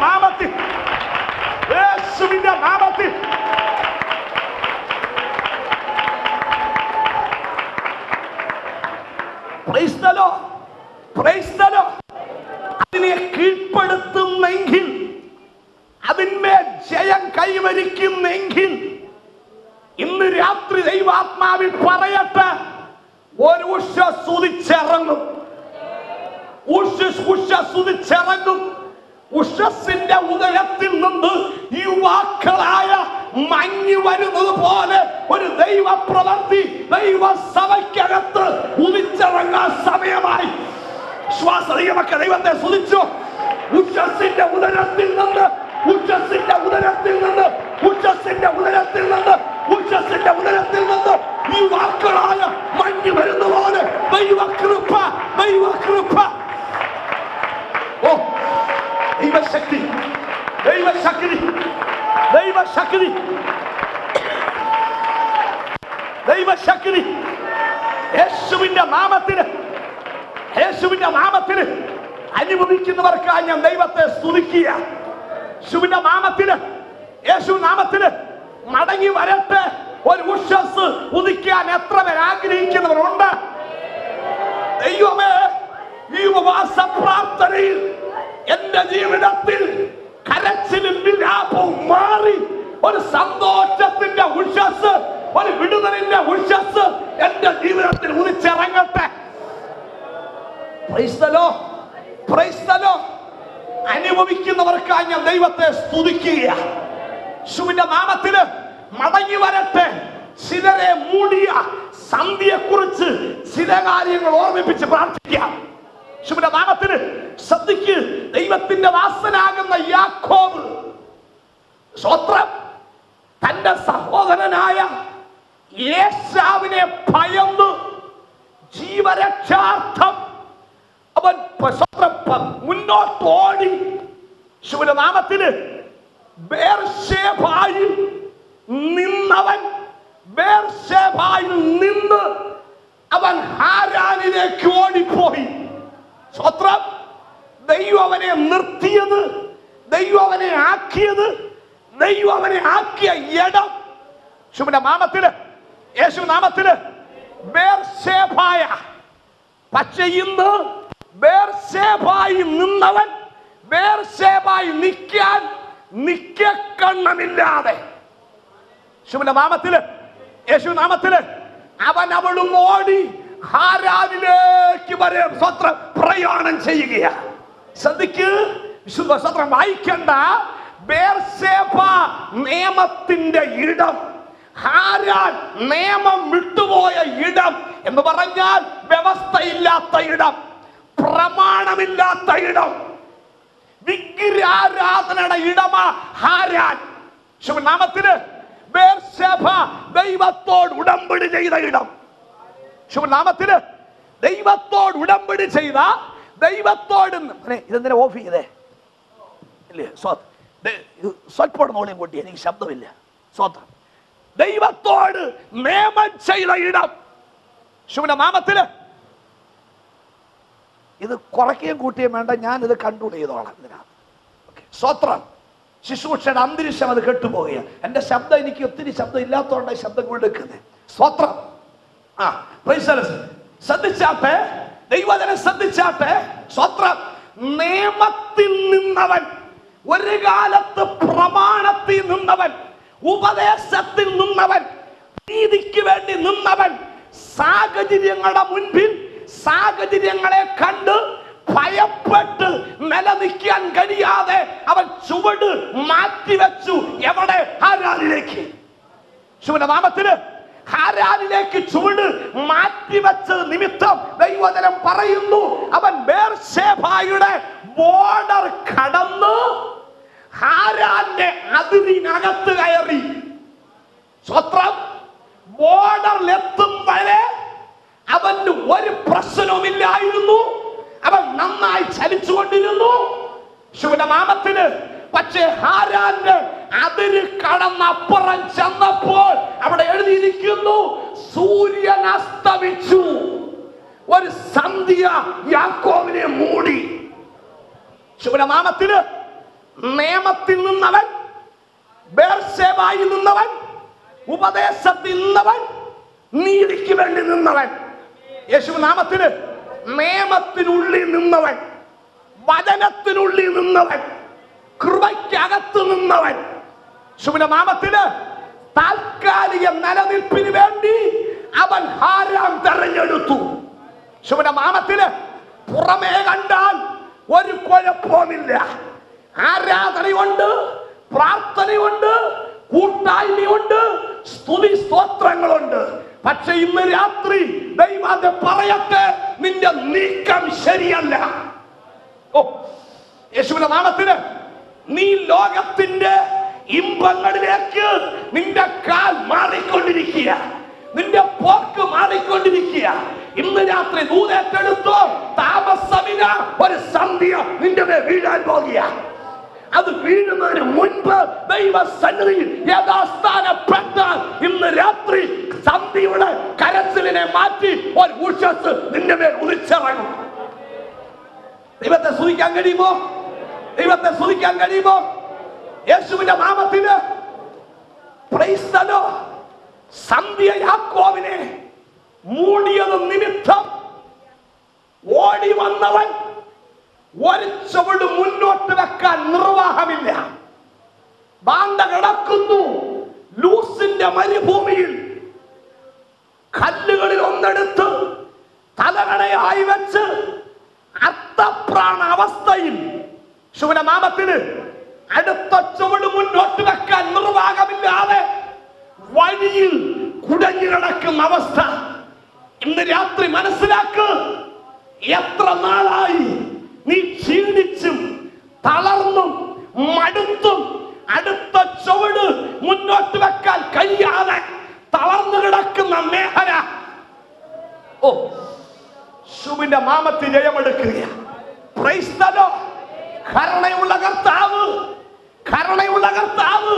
നാമത്തിൽ, യേശുവിന്റെ നാമത്തിൽ. Price the Lord, praise the Lord. അതിനെ കീഴ്പ്പെടുത്തുന്നെങ്കിൽ, അതിന്മേൽ ജയം കൈവരിക്കുന്നെങ്കിൽ, ഇന്ന് രാത്രി ദൈവാത്മാവിൽ പറയട്ടെ, ഒരു ഉഷസ്സുതിച്ചിറങ്ങും, ഉഷസ്സുതിച്ചിറങ്ങും. ഉഷസ്സിന്റെ ഉദയത്തിൽ നിന്ന് യുവാക്കളായ മഞ്ഞു വരുന്നത് പോലെ ഒരു ദൈവ പ്രവൃത്തി ദൈവസഭയ്ക്കകത്ത് ഉദിച്ചിറങ്ങാൻ സമയമായി. ശ്വാസമൊക്കെ ദൈവത്തെ സ്തുതിച്ചു. ഉഷസ്സിന്റെ ഉദരത്തിൽ നിന്ന്, ഉഷസ്സിന്റെ ഉദരത്തിൽ നിന്ന്, ഉഷസ്സിന്റെ ഉദരത്തിൽ നിന്ന്, ഉഷസ്സിന്റെ ഉദരത്തിൽ നിന്ന് യുവാക്കളായ മഞ്ഞു വരുന്ന പോലെ ദൈവകൃപ, ദൈവകൃപ. ഓ, ദൈവശക്തി, ദൈവശക്തി, ദൈവശക്തി, ദൈവശക്തി. യേശുവിന്റെ നാമത്തിന്, യേശുവിന്റെ നാമത്തിന് അനുഭവിക്കുന്നവർക്കായി ഞാൻ ദൈവത്തെ സ്തുതിക്കുക. യേശുവിന്റെ നാമത്തിന്, യേശു നാമത്തിന് മടങ്ങി വരട്ടെ. ഒരു ഉഷസ് ഉദിക്കാൻ എത്ര പേർ ആഗ്രഹിക്കുന്നവരുണ്ട്? ദൈവമേ, ഈ ഉപവാസ പ്രാർത്ഥനയിൽ എന്റെ ജീവിതത്തിൽ കരച്ചിലും വിലാപവും മാറി ഒരു സന്തോഷത്തിന്റെ ഉഷസ്, ഒരു വിടുതലിന്റെ ഉഷസ് എന്റെ ജീവിതത്തിൽ ഉദിച്ചിറങ്ങട്ടെ. Praise the Lord, praise the Lord. അനുഭവിക്കുന്നവർക്കായി ഞാൻ ദൈവത്തെ സ്തുതിക്കുക. യേശുവിന്റെ നാമത്തിൽ മടങ്ങി വരട്ടെ. ചിലരെ മൂടിയ സന്ധ്യയെ കുറിച്ച് ചില കാര്യങ്ങൾ ഓർമ്മിപ്പിച്ച് പ്രാർത്ഥിക്കാം. യേശുവിന്റെ നാമത്തിൽ ശ്രദ്ധിക്ക്. ദൈവത്തിന്റെ ദാസനാകുന്ന യാക്കോബ്, സ്തോത്രം, തന്റെ സഹോദരനായ ഏശാവിനെ ഭയന്ന് ജീവരക്ഷാർത്ഥം അവൻ മുന്നോട്ട് ഓടി. യേശുവിന്റെ നാമത്തിൽ ബേർശേബയിൽ നിന്നവൻ, ബേർശേബയിൽ നിന്ന് അവൻ ഹാരാനിലേക്ക് ഓടിപ്പോയി. സ്തോത്രം. ദൈവം അവനെ നിർത്തിയത്, ദൈവം അവനെ ആക്കിയത്, ദൈവം അവനെ ആക്കിയ ഇടം യേശുവിന്റെ നാമത്തില്, യേശു നാമത്തില് ബേർശേബായ. പക്ഷെ ഇന്ന് ബേർശേബയിൽ നിന്നവൻ ബേർശേബയിൽ നിൽക്കാൻ നിക്കക്കണ്ണമില്ലാതെ യേശുവിന്റെ നാമത്തില്, യേശു നാമത്തില് അവൻ അവളും ഓടി ഹാരാനിലേക്ക് വരെ സ്വത്രം പ്രയാണം ചെയ്യുക. ശ്രദ്ധിക്ക്, വിശുദ്ധ സ്വത്രം വായിക്കണ്ട. ബേർശേബ നിയമത്തിന്റെ ഇടം, ഹാരാൻ നിയമം വിട്ടുപോയ ഇടം എന്ന് പറഞ്ഞാൽ വ്യവസ്ഥയില്ലാത്ത ഇടം, പ്രമാണമില്ലാത്ത ഇടം, വിഗ്രഹാരാധനയുടെ ഇടമാ ഹാരാൻ. നാമത്തിന് ബേർശേബ ദൈവത്തോട് ഉടമ്പടി ചെയ്ത ഇടം. നാമത്തിന് ദൈവത്തോട് ഉടമ്പടി ചെയ്ത, ദൈവത്തോട് ഇതെന്തിനാ ഓഫ് ചെയ്തേ ഇല്ലേ? സ്വൽപ്പോട് നോളിയും കൂട്ടി, എനിക്ക് ശബ്ദമില്ല. സ്വത്രം. ദൈവത്തോട് നിയമം ചെയ്ത ഇടം. ശിവന്റെ നാമത്തില് ഇത് കുറയ്ക്കുകയും കൂട്ടുകയും വേണ്ട, ഞാൻ ഇത് കൺട്രോൾ ചെയ്തോളാം. ഇതിനകത്ത് സ്വത്രം. ശുശ്രൂഷയുടെ അന്തരീക്ഷം അത് കെട്ടുപോവുകയാണ്. എന്റെ ശബ്ദം, എനിക്ക് ഒത്തിരി ശബ്ദം ഇല്ലാത്തതുകൊണ്ടാണ് ശബ്ദം കൊടുക്കുന്നത്. സ്വത്രം. ശ്രദ്ധിച്ചാട്ടെ, ദൈവജനം ശ്രദ്ധിച്ചാട്ടെ. സ്വത്രം. നിയമത്തിൽ നിന്നവൻ, ഒരു കാലത്ത് പ്രമാണത്തിൽ നിന്നവൻ, ഉപദേശത്തിൽ നിന്നവൻ, നീതിക്ക് വേണ്ടി നിന്നവൻ, സാഹചര്യങ്ങളുടെ മുൻപിൽ സാഹചര്യങ്ങളെ കണ്ട് ഭയപ്പെട്ട് നിലനിൽക്കാൻ കഴിയാതെ അവൻ ചുവട് മാറ്റിവെച്ചു. എവിടെ? ഹാരാനിലേക്ക്. ശിവന്റെ നാമത്തില് ഹാരാനിലേക്ക് ചുവട് മാറ്റിവെച്ച നിമിത്തം ദൈവജനം പറയുന്നു, അവൻ ബേർശേബയുടെ ബോർഡർ കടന്ന് ഹാരാന്റെ അതിരിനകത്ത് കയറി. സ്വത്രം. ബോർഡറിലെത്തും വരെ അവന് ഒരു പ്രശ്നവുമില്ലായിരുന്നു. അവൻ നന്നായി ചലിച്ചുകൊണ്ടിരുന്നു. ശിവന്റെ നാമത്തിന്. പക്ഷേ ഹാരാന്റെ അതിര് കടന്നപ്പുറം ചെന്നപ്പോൾ അവിടെ എഴുതിയിരിക്കുന്നു, സൂര്യൻ അസ്തമിച്ചു. ഒരു സന്ധ്യ യാക്കോബിനെ മൂടി. ശിവന്റെ നാമത്തിന് നിയമത്തിൽ നിന്നവൻ, ബേർശേബയിൽ നിന്നവൻ, ഉപദേശത്തിൽ നിന്നവൻ, നീതിക്ക് വേണ്ടി നിന്നവൻ. യേശു നാമത്തിന് നിയമത്തിനുള്ളിൽ നിന്നവൻ, വചനത്തിനുള്ളിൽ നിന്നവൻ, കൃപയ്ക്കകത്ത് നിന്നവൻ. യേശുവിന്റെ നാമത്തിന് താൽക്കാലിക നിലനിൽപ്പിന് വേണ്ടി അവൻ ഹാരാം തെരഞ്ഞെടുത്തു. യേശുവിന്റെ നാമത്തിന് പുറമേ കണ്ടാൽ ഒരു കുഴപ്പവുമില്ല. ആരാധനയുണ്ട്, പ്രാർത്ഥനയുണ്ട്, കൂട്ടായ്മയുണ്ട്, സ്തുതി സ്തോത്രങ്ങളുണ്ട്. പക്ഷെ ഇന്ന് രാത്രി ദൈവം പറയട്ടെ, നിന്റെ നീക്കം ശരിയല്ല. ഓ, യേശുവിന്റെ നാമത്തിന് നീ ലോകത്തിന്റെ ഇമ്പങ്ങളിലേക്ക് നിന്റെ കാൽ മാറിക്കൊണ്ടിരിക്കുക, നിന്റെ പോക്ക് മാറിക്കൊണ്ടിരിക്കുക. ഇന്ന് രാത്രി ദൂതേറ്റെടുത്തോ, താമസമില്ല, ഒരു സന്ധ്യ നിന്റെ മേൽ വീഴാൻ പോകുക. അത് വീഴുന്നതിന് മുൻപ് ദൈവസന്നിധിയിൽ യഥാസ്ഥാനപ്പെട്ടാൽ ഇന്ന് രാത്രി സന്ധ്യയുടെ കരച്ചിലിനെ മാറ്റി ഒരു ഉഷസ് നിന്റെ മേൽ ഉദിച്ചിറങ്ങും. ദൈവത്തെ സ്തുതിക്കാൻ കഴിയുമോ? ദൈവത്തെ സ്തുതിക്കാൻ കഴിയുമോ? യേശുവിന്റെ നാമത്തിന് പ്രൈസ് ദി ലോർഡ്. സന്ധ്യ യാക്കോബിനെ മൂടിയത് നിമിത്തം ഓടി വന്നവൻ ഒരു ചുവട് മുന്നോട്ട് വെക്കാൻ നിർവാഹമില്ല. ബാണ്ട കിടക്കുന്നു ലൂസിന്റെ മരുഭൂമിയിൽ. കല്ലുകളിൽ ഒന്നെടുത്ത് തലകണയായി വെച്ച് അർത്ഥപ്രാണ അവസ്ഥയിൽ ശുഭനാമത്തിന് അടുത്ത ചുവട് മുന്നോട്ട് വെക്കാൻ നിർവാഹമില്ലാതെ വഴിയിൽ കുടഞ്ഞു കിടക്കുന്ന അവസ്ഥ. ഇന്ന് രാത്രി മനസ്സിലാക്ക്, എത്ര നാളായി നീ ക്ഷീണിച്ചും തളർന്നും മടുത്തും അടുത്ത ചുവട് മുന്നോട്ട് വെക്കാൻ കഴിയാതെ തളർന്നു കിടക്കുന്ന മേഖല. ഓ, ശുഭിന്റെ നാമത്തിൽ ജയമെടുക്കുക. Price the Lord. കരുണയുള്ള കർത്താവ്, കരുണയുള്ള കർത്താവ്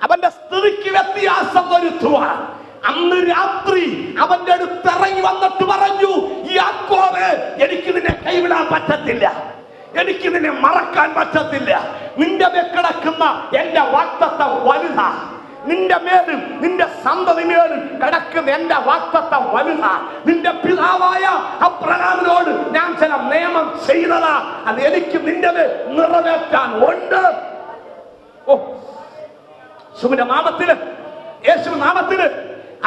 അവന്റെ സ്ഥിതിക്ക് വ്യത്യാസം വരുത്തുവാൻ അന്ന് രാത്രി അവന്റെ അടുത്ത് ഇറങ്ങി വന്നിട്ട് പറഞ്ഞു, യാക്കോബേ, എനിക്ക് നിന്നെ കൈവിടാൻ പറ്റത്തില്ല, എനിക്ക് നിന്നെ മറക്കാൻ പറ്റത്തില്ല. നിന്റെ മേൽ കിടക്കുന്ന എന്റെ വാഗ്ദത്തം വലുതാ. നിന്റെ മേലും നിന്റെ സന്തതി മേലും കിടക്കുന്ന എന്റെ വാഗ്ദത്തം വലുതാ. നിന്റെ പിതാവായ അബ്രഹാമിനോട് ഞാൻ ചില നിയമം ചെയ്തതാ, അത് എനിക്ക് നിന്റെ മേൽ നിറവേറ്റാൻ ഉണ്ട്. ഓ, യേശുവിന്റെ നാമത്തില്, യേശുവിന്റെ നാമത്തില്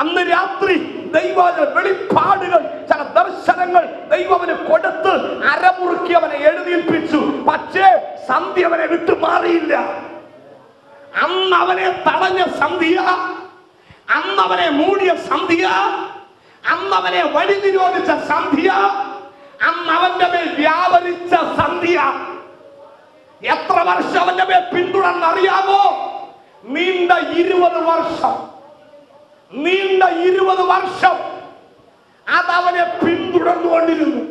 അന്ന് രാത്രി ദൈവ വെളിപ്പാടുകൾ, ചില ദർശനങ്ങൾ ദൈവവന് കൊടുത്ത് അരമുറുക്കി അവനെ എഴുന്നേൽപ്പിച്ചു. പക്ഷേ സന്ധ്യ അവനെ വിട്ടു മാറിയില്ല. അന്ന് അവനെ തടഞ്ഞ സന്ധ്യ, അന്ന് അവനെ മൂടിയ സന്ധ്യ, അന്ന് അവനെ വഴി നിരോധിച്ച സന്ധ്യ, അന്ന് അവന്റെ മേൽ വ്യാപരിച്ച സന്ധ്യ എത്ര വർഷം അവന്റെ മേൽ പിന്തുടർന്നറിയാമോ? നീണ്ട 20 വർഷം, നീണ്ട 20 വർഷം അതവനെ പിന്തുടർന്നുകൊണ്ടിരുന്നു.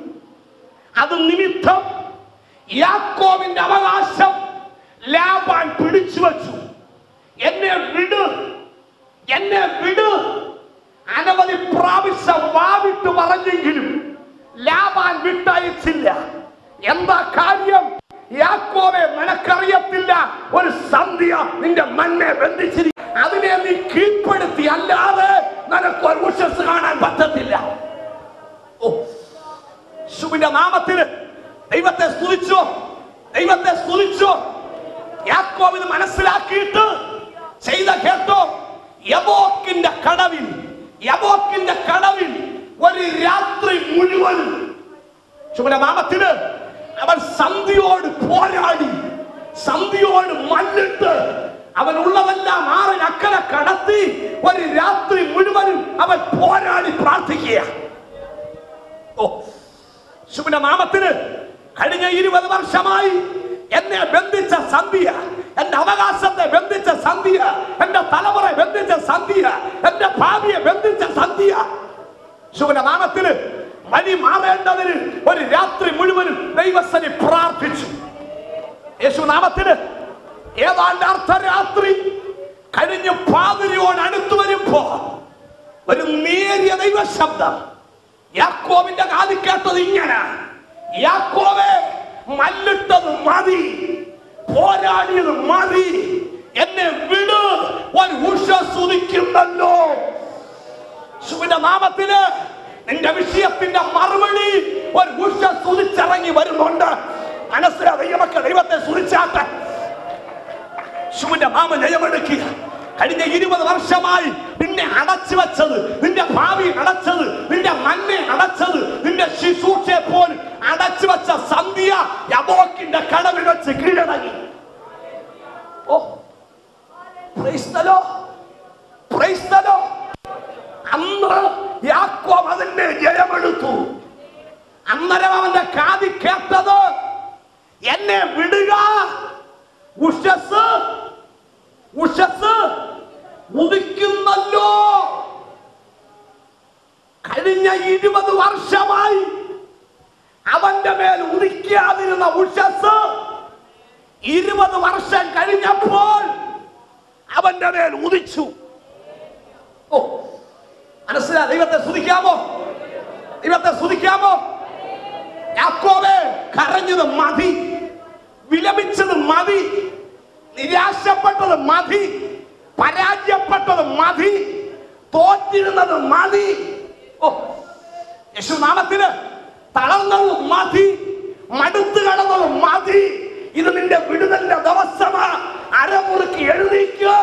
അത് നിമിത്തം യാക്കോബിന്റെ അവകാശം ലാബാൻ പിടിച്ചു വച്ചു. എന്നെ വിട്, എന്നെ വിട്. അനവധി പ്രാവശ്യം വാവിട്ട് പറഞ്ഞെങ്കിലും ലാബാൻ വിട്ടയച്ചില്ല. എന്താ കാര്യം? യാക്കോബേ, നിനക്കറിയത്തില്ല, ഒരു സന്ധ്യ നിന്റെ മണ്ണെ ബന്ധിച്ചിരിക്കും. അതിനെ നീ കീഴ്പ്പെടുത്തി, അല്ലാതെ നിനക്കൊരു ഉഷസ് കാണാൻ പറ്റത്തില്ല. ഓ, യേശുവിന്റെ നാമത്തിൽ ദൈവത്തെ സ്തുതിച്ചോ, ദൈവത്തെ സ്തുതിച്ചോ. യാക്കോബ് ഇത് മനസ്സിലാക്കിയിട്ട് ചെയ്ത കേട്ടോ. യബോക്കിന്റെ കടവിൽ, യബോക്കിന്റെ കടവിൽ ഒരു രാത്രി മുഴുവൻ യേശുവിന്റെ നാമത്തില് അവൻ സന്ധ്യയോട് പോരാടി, സന്ധ്യയോട് മല്ലിട്ട് അവനുള്ളതെല്ലാം ആറിനക്കരെ കടത്തി ഒരു രാത്രി മുഴുവനും അവൻ പോരാടി പ്രാർത്ഥിക്കുക. ഓ, യേശുവിന്റെ നാമത്തിന് കഴിഞ്ഞ 20 വർഷമായി എന്നെ ബന്ധിച്ച സന്ധ്യ, എന്റെ അവകാശത്തെ ബന്ധിച്ച സന്ധ്യ, എന്റെ തലമുറ ബന്ധിച്ച സന്ധ്യ, എന്റെ ഭാവിയെ ബന്ധിച്ച സന്ധ്യ, യേശുവിന്റെ നാമത്തിന് വഴി മാറേണ്ടതിന് ഒരു രാത്രി മുഴുവനും ദൈവസന്നിധി പ്രാർത്ഥിച്ചു. യേശു നാമത്തിന് ഏതാണ്ട് അർദ്ധരാത്രി കഴിഞ്ഞ് പാതിരിയോട് അടുത്തു വരുമ്പോ ഒരു നേരിയ ദൈവ ശബ്ദം യാക്കോബിന്റെ കാതിൽ കേട്ടത് ഇങ്ങനെ: യാക്കോബേ, മല്ലിട്ടത് മതി, പോരാടിയത് മതി, എന്നെ വിട്, ഒരു ഉഷസ് ഉദിക്കുന്നല്ലോ. യേശുവിന്റെ നാമത്തില് നിന്റെ വിഷയത്തിന്റെ മറുപടി ഒരു ഉഷസ് ഉദിച്ചിറങ്ങി വരുന്നുണ്ട്. മനസ്സിലാ ദൈവമക്കൾ ദൈവത്തെ സ്തുതിച്ചാട്ടെ. യേശുവിന്റെ നാമം ജയമെടുക്കുക. കഴിഞ്ഞ 20 വർഷമായി നിന്നെ അടച്ചു വെച്ചത്, നിന്റെ ഭാവി അടച്ചത്, നിന്റെ നന്മ അടച്ചത്, നിന്റെ ശുശ്രൂഷയെ പോലും അടച്ചു വെച്ച സന്ധ്യ യാബോക്കിന്റെ കടവിൽ വെച്ച് കീഴടങ്ങി. Oh, praise the Lord, praise the Lord. അന്ന് യാക്കോബ് അതിന്റെ ജയമെടുത്തു. അന്നേരം അവന്റെ കാതി കേട്ടത്, എന്നെ വിടുക, ഉഷസ് ഉഷസ് ഉദിക്കുന്നല്ലോ. കഴിഞ്ഞ 20 വർഷമായി അവന്റെ മേൽ ഉദിക്കാതിരുന്ന ഉഷസ് 20 വർഷം കഴിഞ്ഞപ്പോൾ അവന്റെ മേൽ ഉദിച്ചു. ഓ, മനസ്സിലാ? ദൈവത്തെ സ്തുതിക്കാമോ? ദൈവത്തെ സ്തുതിക്കാമോ? യാക്കോബേ, കരഞ്ഞത് മതി, വിലപിച്ചത് മതി, നിരാശപ്പെട്ടത് മതി, പരാജയപ്പെട്ടത് മതി, തോറ്റിരുന്നത് മതി. ഓ, യേശുനാമത്തിന് തളർന്നത് മതി, മടുത്തു കടന്നത് മതി. ഇത് നിന്റെ വിടുതലിന്റെ ദിവസമാ. അരമുറുക്കി എഴുതിക്ക്,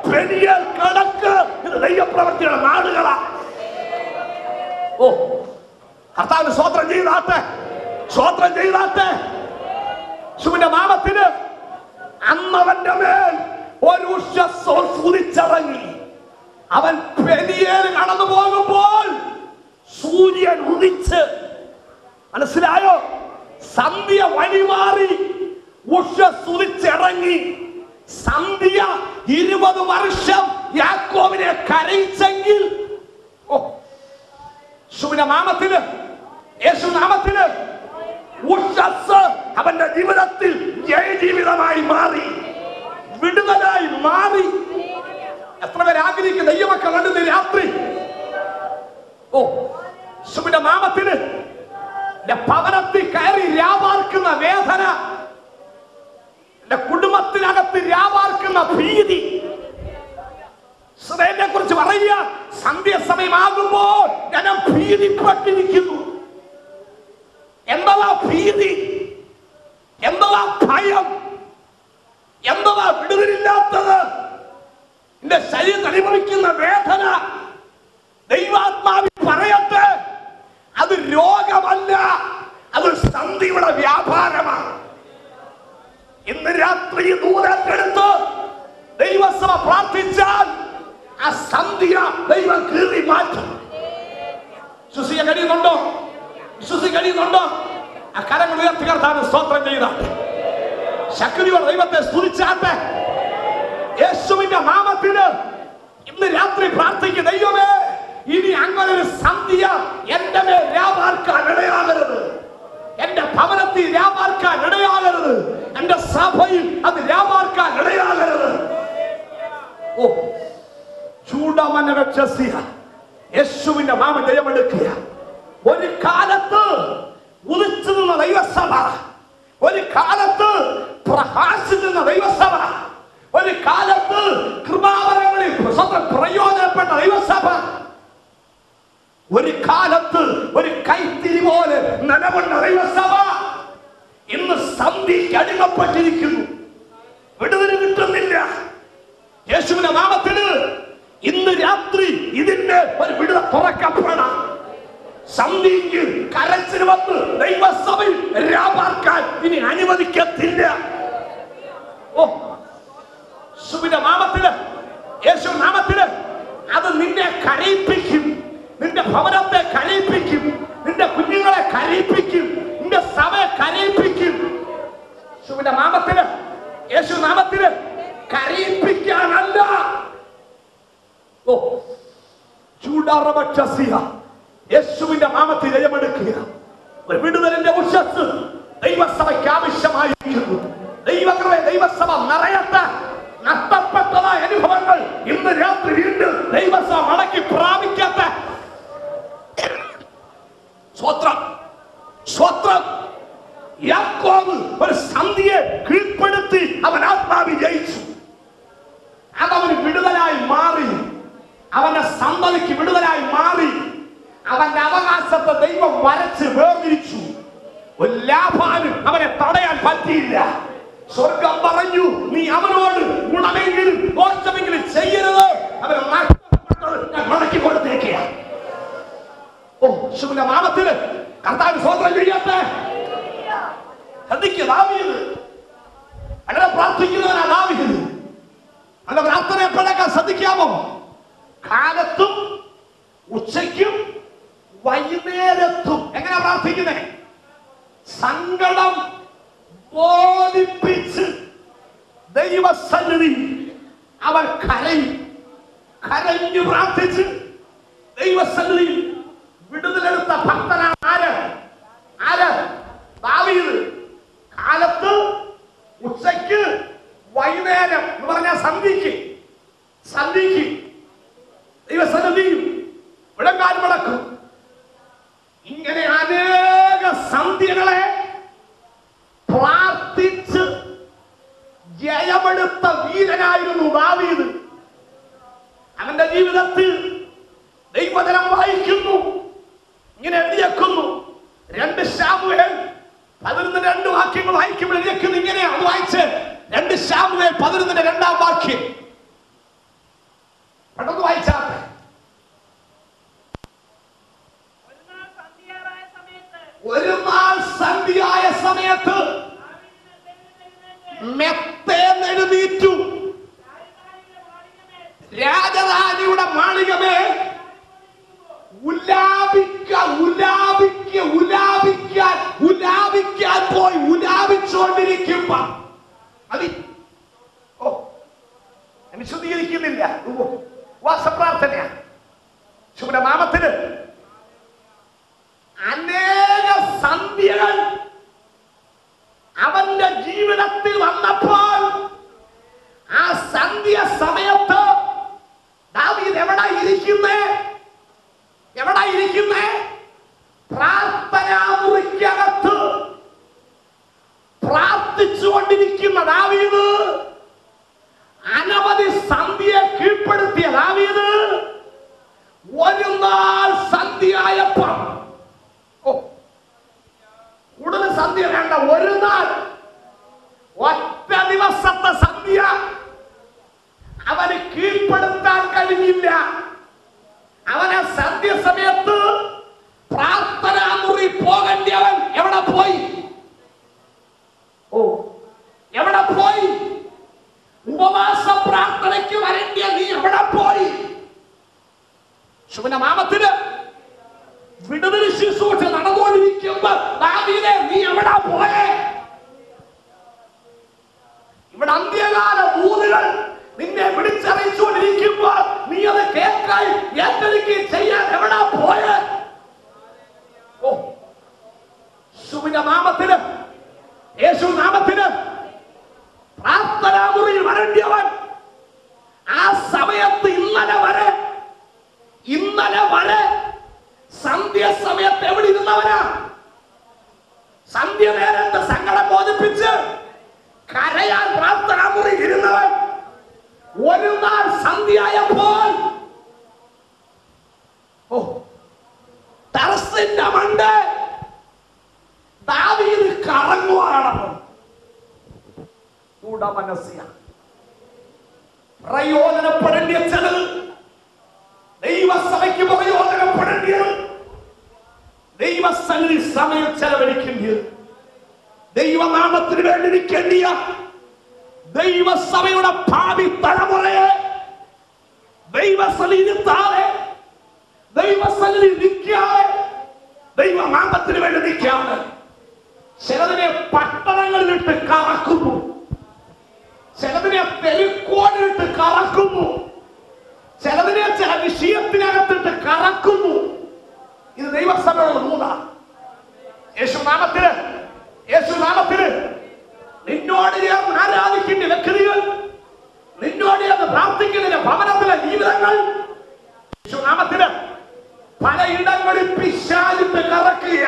പെരിയൽ കടക്ക്. ഇത് ദൈവപ്രവൃത്തിയുടെ നാടുകളാ. ഓ, കർത്താവിന് സ്തോത്രം ചെയ്താട്ടെ, സ്തോത്രം ചെയ്താട്ടെ. യേശുവിന്റെ നാമത്തിന് അന്നവന്റെ മേൽ ഒരു ഉഷസ് ഉദിച്ചിറങ്ങി. അവൻ പെരിയേൽ കടന്നു പോകുമ്പോൾ സൂര്യൻ ഉദിച്ച്, മനസ്സിലായോ? സന്ധ്യ വഴിമാറി ഉഷസ് ഉദിച്ചിറങ്ങി. സന്ധ്യ 20 വർഷം യാക്കോബിനെ കരയിച്ചെങ്കിൽ, ഓ, യേശുവിന്റെ നാമത്തില്, യേശുനാമത്തില് ഉഷസ് അവന്റെ ജീവിതത്തിൽ ജയജീവിതമായി മാറി, വിടുതലായി മാറി. എത്ര പേര് ആഗ്രഹിക്കുന്ന ദൈവമക്കൾ കണ്ടു രാത്രി? ഓ, യേശുവിന്റെ നാമത്തിന് എന്റെ ഭവനത്തിൽ കയറി രാവാർക്കുന്ന വേദന, എന്റെ കുടുംബത്തിനകത്ത് രാവാർക്കുന്ന ഭീതി, ശ്രേനെ കുറിച്ച് പറയുക. സന്ധ്യാസമയമാകുമ്പോൾ ഞാൻ ഭീതിപ്പെട്ടിരിക്കുന്നു. എന്താ ഭീതി? എന്താ ഭയം? എന്താ വിടുതലില്ലാത്തത്? എന്റെ ശരീരം അനുഭവിക്കുന്ന വേദന ദൈവാത്മാവിൽ പറയട്ടെ, അത് രോഗമല്ല, അത് സന്ധിയുടെ വ്യാപാരമാണ്. ഇന്ന് രാത്രി ദൂരത്തെടുത്ത് ദൈവസഭ പ്രാർത്ഥിച്ചാൽ ആ സന്ധ്യ ദൈവം കീറി മാറ്റും. വിശ്വസിക്കാൻ കഴിയുന്നുണ്ടോ? വിശ്വസിക്കാൻ കഴിയുന്നുണ്ടോ? ആ കരങ്ങൾ ഉയർത്തി കർത്താവിന് സ്തോത്രം ചെയ്താട്ടെ. ശക്തിയോടെ ദൈവത്തെ സ്തുതിച്ചാട്ടെ. യേശുവിന്റെ നാമത്തിന് ഇന്ന് രാത്രി പ്രാർത്ഥിക്കും. ദൈവമേ, ഇനി അങ്ങനെ ഒരു സന്ധ്യ എന്റെ മേൽ വ്യാപാർക്കാൻ ഇടയാകരുത്, എന്റെ ഭവനത്തിൽ വ്യാപാർക്കാൻ ഇടയാകരുത്, എന്റെ സഭയിൽ അത് വ്യാപാർക്കാൻ ഇടയാകരുത്. ഓ, ചൂടമനരക്ഷസിയ യേശുവിന്റെ നാമം ജയമെടുക്കുക. ഒരു കാലത്ത് ഉദിച്ചു നിന്ന ദൈവസഭ, ഒരു കാലത്ത് പ്രകാശിക്കുന്ന ദൈവസഭ, ഒരു കാലത്ത് കൃപാവരങ്ങളിൽ പ്രയോജനപ്പെട്ട ദൈവസഭ, ഒരു കാലത്ത് ഒരു കൈത്തിരി പോലെ നിലകൊണ്ട ദൈവസഭ ഇന്ന് സന്ധിക്ക് അടിമപ്പെട്ടിരിക്കുന്നു. വിടുതൽ കിട്ടുന്നില്ല. യേശുവിന്റെ നാമത്തിന് ഇന്ന് രാത്രി ഇതിന്റെ ഒരു വിടുതൽ തുറക്കപ്പെടാം. സന്ധിക്ക് കരച്ചിൽ വന്ന് ദൈവസഭയിൽ രാപാർക്കാൻ ഇനി അനുവദിക്കത്തില്ല. ഓ, യേശുവിന്റെ നാമത്തില്, യേശു നാമത്തില് അത് നിന്നെ കരയിപ്പിക്കും, നിന്റെ ഭവനത്തെ കരയിപ്പിക്കും, നിന്റെ കുഞ്ഞുങ്ങളെ കരയിപ്പിക്കും, നിന്റെ സഭയെ കരയിപ്പിക്കും. യേശുവിന്റെ നാമത്തില്, യേശു നാമത്തില് കരയിപ്പിക്കാനല്ല. ഓ, ചൂടാറബക്ഷസിയ യേശുവിന്റെ നാമത്തിൽ ജയമെടുക്കുക. ഒരു വിടുതലിന്റെ ഉഷസ് ദൈവസഭയ്ക്ക് ആവശ്യമായിരിക്കുന്നു. ദൈവകൃപ ദൈവസഭ നിറയട്ടെ. നഷ്ടപ്പെട്ടതായ അനുഭവങ്ങൾ ഇന്ന് രാത്രി വീണ്ടും ദൈവസഭ മടക്കി പ്രാപിക്കട്ടെ. സ്വത്രം സ്വത്രം യാക്കോബ് ഒരു സന്ധിയെ കീഴ്പ്പെടുത്തി അരച്ച് വേർതിരിച്ചു. ഒരു ലാഭാനും അവനെ തടയാൻ പറ്റിയില്ല. സ്വർഗം പറഞ്ഞു, നീ അവനോട് ഗുണമെങ്കിലും ദോഷമെങ്കിലും ചെയ്യരുത്. അവനെ ഞാൻ മടക്കി കൊടുത്തേക്കുക. ഓ, യേശുവിന്റെ നാമത്തിൽ കർത്താവിന് സ്തോത്രം ചെയ്യട്ടെ. ശ്രദ്ധിക്കുക, ദാവീദ് അങ്ങനെ പ്രാർത്ഥിക്കുന്നവനാ. ദാവീദ് അവന്റെ പ്രാർത്ഥന എപ്പോഴൊക്കെ ശ്രദ്ധിക്കാമോ? കാലത്തും ഉച്ചയ്ക്കും വൈകുന്നേരത്തും. എങ്ങനെ പ്രാർത്ഥിക്കുന്നേ? സങ്കടം ബോധിപ്പിച്ച് ദൈവസന്നിധി അവൻ കരഞ്ഞു പ്രാർത്ഥിച്ച് ദൈവസന്നിധിയിൽ വിടുതലെടുത്ത ഭക്തനാണ് ആര്? ദാവീദ്. കാലത്ത്, ഉച്ചയ്ക്ക്, വൈകുന്നേരം എന്ന് പറഞ്ഞാൽ സന്ധിക്ക് ദൈവസന്നിധിയും വിളങ്കാൽ മുടക്കും. ഇങ്ങനെ അനേക സന്ധ്യകളെ പ്രാർത്ഥിച്ച് ജയമെടുത്ത വീരനായിരുന്നു ദാവീദ്. അവന്റെ ജീവിതത്തിൽ ദൈവവചനം വായിക്കുന്നു, ഇങ്ങനെ എഴുതിയേക്കുന്നു. 2 ശമൂവേൽ 11:2 വാക്യങ്ങൾ വായിക്കുമ്പോൾ എഴുതിയേക്കുന്നു ഇങ്ങനെ. അത് വായിച്ച് 2 ശമൂവേൽ 11:2 വാക്യം പെട്ടെന്ന് വായിച്ചാട്ടെ. ഒരു നാൾ സന്ധ്യയായ സമയത്ത് മെത്തേന്നെഴുന്നേറ്റു. രാജധാനിയുടെ മാളികമേ ഉലാപിക്കാൻ പോയി ഉലാപിച്ചുകൊണ്ടിരിക്കുമ്പോ മതി. ഓ, വിശുദ്ധീകരിക്കുന്നില്ല. വാസപ്രാർത്ഥനയാ. ശുഭന്റെ നാമത്തിന് അനേക സന്ധ്യകൾ അവന്റെ ജീവിതത്തിൽ വന്നപ്പോൾ ആ സന്ധ്യ സമയത്ത് ദാവീദ് എവിടെ ഇരിക്കുന്നേ? പ്രാർത്ഥനാമുറിക്കകത്ത് പ്രാർത്ഥിച്ചുകൊണ്ടിരിക്കുന്ന ദാവീദ്, അനവധി സന്ധ്യയെ കീഴ്പ്പെടുത്തിയ ദാവീദ്, ഒരു നാൾ സന്ധ്യയായപ്പോൾ, കൂടുതൽ സന്ധ്യ വേണ്ട, ഒരു നാൾ ഒറ്റ ദിവസത്തെ സന്ധ്യ അവന് കീഴ്പ്പെടുത്താൻ കഴിഞ്ഞില്ല. അവനെ സന്ധ്യ സമയത്ത് പ്രാർത്ഥനാ മുറി പോകേണ്ടവൻ എവിടെ പോയി? ഉപവാസ പ്രാർത്ഥനയ്ക്ക് വരേണ്ടിയ നീ എവിടെ പോയി? ശുഭന്റെ നാമത്തിന് വിടുതൽ ശുശ്രൂഷ നടന്നുകൊണ്ടിരിക്കുമ്പോൾ ദാവീദേ, നീ എവിടെ പോയേ? ഇവിടെ അന്ത്യകാല ദൂതുകൾ നിന്നെ വിളിച്ചറിയിച്ചുകൊണ്ടിരിക്കുമ്പോൾ നീ അത് കേൾക്കാൻ ഏറ്റെടുക്കുകയും ചെയ്യാൻ എവിടെ പോയേ? ഓ, ശുഭന്റെ നാമത്തിന്, യേശു നാമത്തിന് പ്രാർത്ഥനാമുറിയിൽ വരേണ്ടിയവൻ ആ സമയത്ത് ഇന്നലെ വരെ സന്ധ്യ സമയത്ത് എവിടെ ഇരുന്നവനാ? സന്ധ്യ നേരത്തെ സങ്കടം ബോധിപ്പിച്ച് കരയാൻ പ്രാർത്ഥനാമുറി ഇരുന്നവൻ ഒരു നാൾ സന്ധ്യയായപ്പോൾ തർസിന്റെ മണ്ട് ദാവീദ് കറങ്ങുവാണ്. പ്രയോജനപ്പെടേണ്ടിയ ചിലത് ദൈവസഭയ്ക്ക് പ്രയോജനപ്പെടേണ്ടിയത്, ദൈവസന്നിധി സമയം ചെലവഴിക്കേണ്ടത്, ദൈവനാമത്തിന് വേണ്ടി നിൽക്കേണ്ടിയ ദൈവസഭയുടെ ഭാവി തലമുറയെ ദൈവസന്നിധി നിൽക്കാതെ, ദൈവനാമത്തിന് വേണ്ടി നിൽക്കാതെ ചിലതിനെ പട്ടണങ്ങളിലിട്ട് കറക്കുന്നു, ചിലതിനെ തെരുക്കോടിലിട്ട് കറക്കുന്നു, ചിലതിനെ ചില വിഷയത്തിനകത്തിട്ട് കറക്കുന്നു. ഇത് ദൈവസഭയുടെ മൂന്നാണ്. യേശുനാമത്തിന് നിന്നോട് ചേർന്ന് ആരാധിക്കുന്ന വ്യക്തികൾ, നിന്നോട് ചേർന്ന് പ്രാർത്ഥിക്കുന്ന ഭവനത്തിലെ ജീവിതങ്ങൾ യേശുനാമത്തിന് പലയിടങ്ങളിൽ പിശാചിട്ട് കറക്കുക.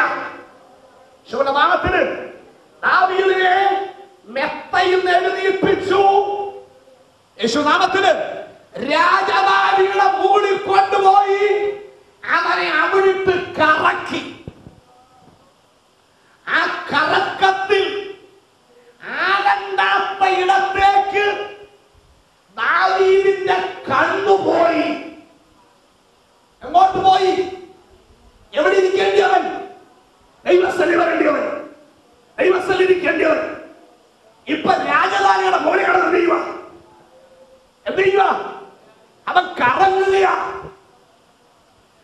യേശുനാമത്തിന് ദാവീദിനെ മെത്തയിൽ എഴുന്നേൽപ്പിച്ചു. യേശുനാമത്തിന് രാജധാനിയുടെ മുകളിൽ കൊണ്ടുപോയി അവനെ അവിടിട്ട് കറക്കി. ചിരിക്കേണ്ടി വരും. ഇപ്പൊ രാജധാനിയുടെ മോളിൽ കിടന്ന് എന്ത് ചെയ്യുക? അവൻ കറങ്ങുകയാ.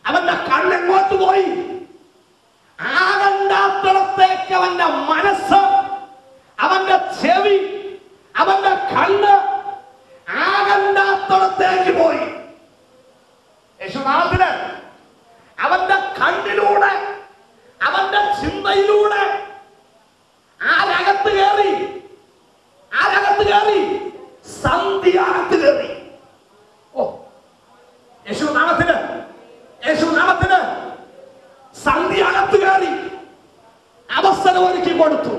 അവന്റെ കണ്ണെങ്ങോട്ട് പോയി? ആകണ്ടാത്തടത്തേക്ക് അവന്റെ മനസ്സ്, അവന്റെ ചെവി, അവന്റെ കണ്ണ് ആകണ്ടാത്തടത്തേക്ക് പോയി. യേശുനാഥന് അവന്റെ കണ്ണിലൂടെ, അവന്റെ ചിന്തയിലൂടെ ആരകത്ത് കയറി? സന്ധ്യകത്ത് കയറി. ഓ, യേശുനാമത്തിന് സന്ധ്യകത്ത് കയറി അവസരം ഒരുക്കി കൊടുത്തു.